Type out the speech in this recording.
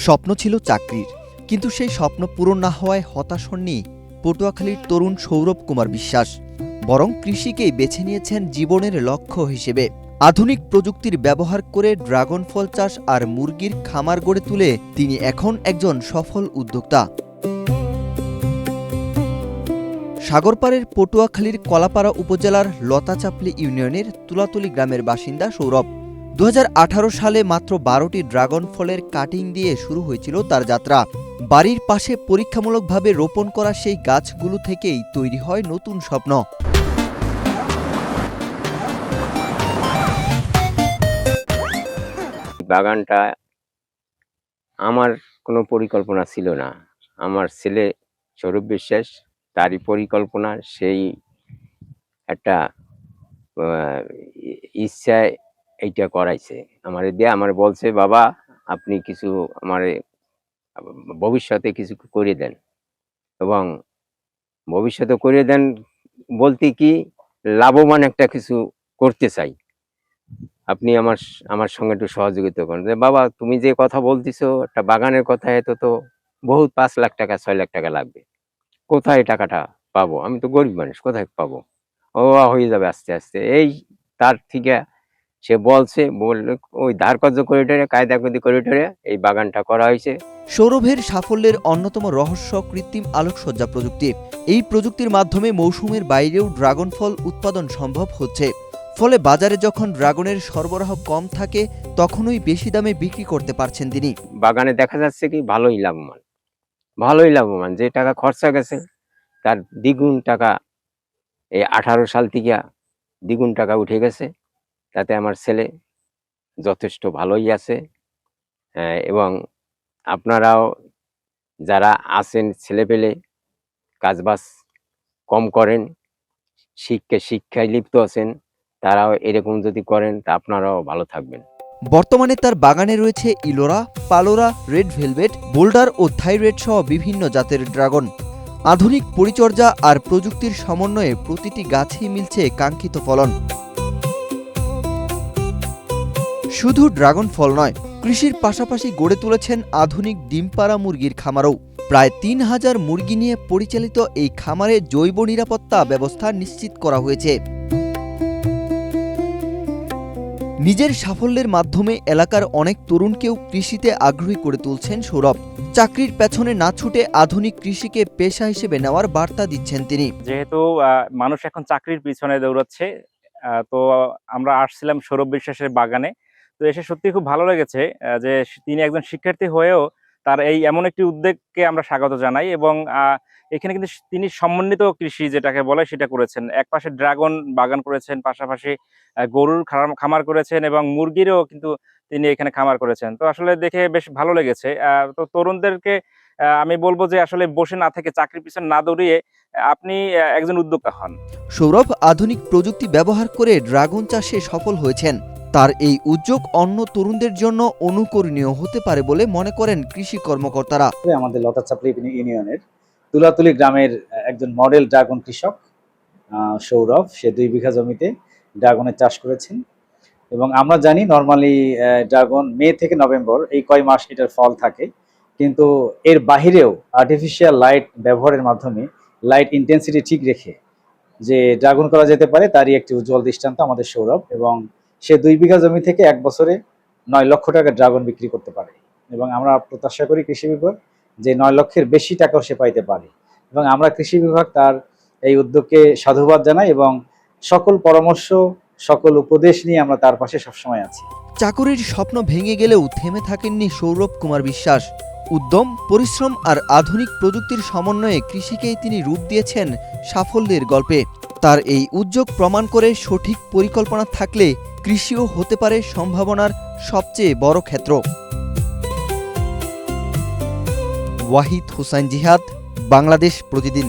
স্বপ্ন ছিল চাকরির, কিন্তু সেই স্বপ্ন পূরণ না হওয়ায় হতাশ হননি পটুয়াখালীর তরুণ সৌরভ কুমার বিশ্বাস। বরং কৃষিকেই বেছে নিয়েছেন জীবনের লক্ষ্য হিসেবে। আধুনিক প্রযুক্তির ব্যবহার করে ড্রাগন ফল চাষ আর মুরগির খামার গড়ে তুলে তিনি এখন একজন সফল উদ্যোক্তা। সাগরপাড়ের পটুয়াখালীর কলাপাড়া উপজেলার লতাচাপলি ইউনিয়নের তুলাতুলি গ্রামের বাসিন্দা সৌরভ। 2018 সালে মাত্র 12টি ড্রাগন ফলের কাটিং দিয়ে শুরু হয়েছিল তার যাত্রা। বাড়ির পাশে পরীক্ষামূলকভাবে রোপণ করা সেই গাছগুলো থেকেই তৈরি হয় নতুন স্বপ্ন। বাগানটা আমার কোনো পরিকল্পনা ছিল না। আমার ছেলে সৌরভ বিশ্বাস, তারই পরিকল্পনা, সেই একটা ইচ্ছায় এইটা করাইছে আমারে দিয়ে। আমার বলছে, বাবা আপনি কিছু আমারে ভবিষ্যতে কিছু করে দেন, এবং ভবিষ্যতে করে দেন বলতে কি, লাভবান একটা কিছু করতে চাই, আপনি আমার সঙ্গে একটু সহযোগিতা করেন। বাবা তুমি যে কথা বলতেছো একটা বাগানের কথা, এত তো বহুত 5 লাখ টাকা 6 লাখ টাকা লাগবে, কোথায় টাকাটা পাবো? আমি তো গরিব মানুষ, কোথায় পাবো? ও হয়ে যাবে আস্তে আস্তে। এই তার থেকে সে বলছে, বললে ওই ধার কর্য করিডোরে, কায়দা করিডোরে এই বাগানটা করা হয়েছে। সৌরভের সাফল্যের অন্যতম রহস্য কৃত্রিম আলোকসজ্জা প্রযুক্তি। এই প্রযুক্তির মাধ্যমে মৌসুমের বাইরেও ড্রাগন ফল উৎপাদন সম্ভব হচ্ছে। ফলে বাজারে যখন ড্রাগনের সরবরাহ কম থাকে তখনই বেশি দামে বিক্রি করতে পারছেন তিনি। বাগানে দেখা যাচ্ছে কি ভালোই লাভবান। যে টাকা খরচা গেছে তার দ্বিগুণ টাকা, এই 18 সাল থেকে দ্বিগুণ টাকা উঠে গেছে। তাতে আমার ছেলে যথেষ্ট ভালোই আছে। এবং আপনারাও যারা আছেন, ছেলেপেলে কাজবাজ কম করেন, শিক্ষায় লিপ্ত আছেন, তারাও এরকম যদি করেন তা আপনারাও ভালো থাকবেন। বর্তমানে তার বাগানে রয়েছে ইলোরা, পালোরা, রেড ভেলভেট, বোল্ডার ও থাইরেড সহ বিভিন্ন জাতের ড্রাগন। আধুনিক পরিচর্যা আর প্রযুক্তির সমন্বয়ে প্রতিটি গাছেই মিলছে কাঙ্ক্ষিত ফলন। শুধু ড্রাগন ফল নয়, কৃষির পাশাপাশি গড়ে তুলেছেন আধুনিক ডিম পাড়া মুরগির খামারও। প্রায় 3000 মুরগি নিয়ে পরিচালিত এই খামারে জৈব নিরাপত্তা ব্যবস্থা নিশ্চিত করা হয়েছে। নিজের সাফল্যের মাধ্যমে এলাকার অনেক তরুণকেও কৃষিতে আগ্রহী করে তুলছেন সৌরভ। চাকরির পেছনে না ছুটে আধুনিক কৃষিকে পেশা হিসেবে নেওয়ার বার্তা দিচ্ছেন তিনি। যেহেতু মানুষ এখন চাকরির পিছনে দৌড়াচ্ছে, তো আমরা আসছিলাম সৌরভ বিশ্বাসের বাগানে। তো এসে সত্যি খুব ভালো লেগেছে যে তিনি একজন শিক্ষার্থী হয়েও তার এই এমন একটি উদ্যোগকে আমরা স্বাগত জানাই। এবং এখানে কিন্তু তিনি সমন্বিত কৃষি যেটাকে বলে সেটা করেছেন। এক পাশে ড্রাগন বাগান করেছেন, পাশাপাশি গরুর খামার করেছেন, এবং মুরগিরও কিন্তু তিনি এখানে খামার করেছেন। তো আসলে দেখে বেশ ভালো লেগেছে। তো তরুণদেরকে আমি বলবো যে আসলে বসে না থেকে, চাকরির পিছনে না দৌড়িয়ে আপনি একজন উদ্যোক্তা হন। সৌরভ আধুনিক প্রযুক্তি ব্যবহার করে ড্রাগন চাষে সফল হয়েছেন। তার এই উদ্যোগ অন্য তরুণদের জন্য অনুকরণীয় হতে পারে বলে মনে করেন কৃষি কর্মকর্তারা। আমাদের লতাচাপলি ইউনিয়নের তুলাতুলি গ্রামের একজন মডেল ড্রাগন কৃষক সৌরভ, সে 2 বিঘা জমিতে ড্রাগনের চাষ করেছেন। এবং আমরা জানি নর্মালি ড্রাগন মে থেকে নভেম্বর এই কয় মাস এটার ফল থাকে, কিন্তু এর বাহিরেও আর্টিফিশিয়াল লাইট ব্যবহারের মাধ্যমে লাইট ইন্টেন্সিটি ঠিক রেখে যে ড্রাগন করা যেতে পারে, তারই একটি উজ্জ্বল দৃষ্টান্ত আমাদের সৌরভ। এবং সে 2 বিঘা জমি থেকে 1 বছরে 9 লক্ষ টাকা ড্রাগন বিক্রি করতে পারে। এবং আমরা প্রত্যাশা করি কৃষি বিভাগ যে 9 লক্ষের বেশি টাকাও সে পাইতে পারে। এবং আমরা কৃষি বিভাগ তার এই উদ্যোগকে সাধুবাদ জানাই, এবং সকল পরামর্শ, সকল উপদেশ নিয়ে আমরা তার পাশে সবসময় আছি। চাকুরির স্বপ্ন ভেঙে গেলেও থেমে থাকেননি সৌরভ কুমার বিশ্বাস। উদ্যম, পরিশ্রম আর আধুনিক প্রযুক্তির সমন্বয়ে কৃষিকেই তিনি রূপ দিয়েছেন সাফল্যের গল্পে। তার এই উদ্যোগ প্রমাণ করে সঠিক পরিকল্পনা থাকলে কৃষিও হতে পারে সম্ভাবনার সবচেয়ে বড় ক্ষেত্র। ওয়াহিদ হোসাইন জিহাদ, বাংলাদেশ প্রতিদিন।